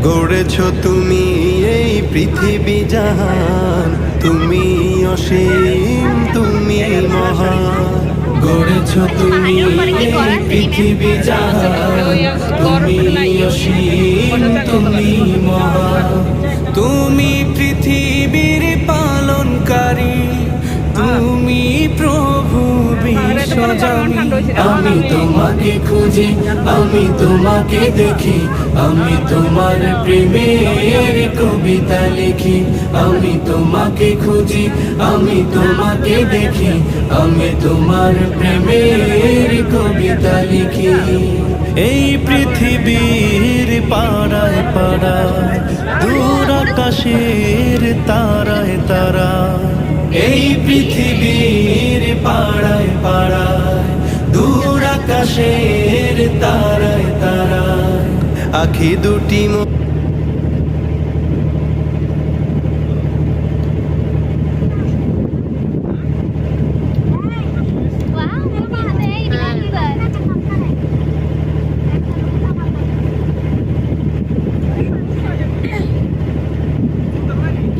গড়েছ তুমি এই পৃথিবী জাহান, তুমি অসীম, তুমি মহান। গড়েছ তুমি এই পৃথিবী জাহান, তুমি অসীম, তুমি মহান। তুমি পৃথিবীর পালনকারী, তুমি প্রভু বিশ্বজনী। আমি তোমাকে খুঁজি, আমি তোমাকে দেখি, আমি তোমার প্রেমের কবিতা লিখি। আমি তোমাকে খুঁজি, আমি তোমাকে দেখি, আমি তোমার প্রেমের কবিতা লিখি। এই পৃথিবীর পাড়ায় পাড়ায়, দূর আকাশের তারায় তারা। এই পৃথিবীর পাড়ায় পাড়ায়, দূর আকাশের তারায় তারায়। আখি দুটি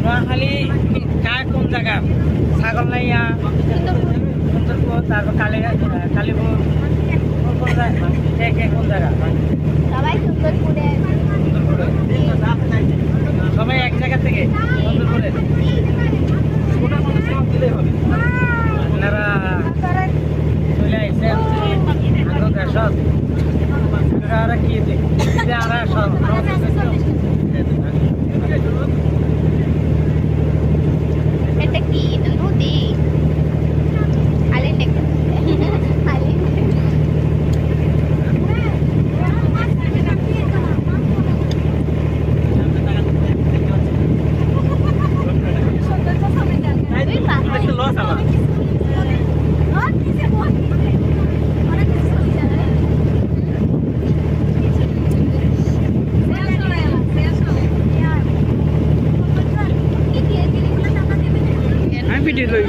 নোয়াখালী কোন জায়গা? ছাগলনাইয়া, সুন্দরপুর, তারপর কালীপুর, কোন জায়গা? সবাই সুন্দরপুরে। সবাই এক জায়গা থেকে সুন্দরপুরে। আপনারা চলে আসছেন দেশত, আমরা কি আমরা সব এটা কি নদী? আলেন্ডে লস আমার। আমি পিটিয়ে লই।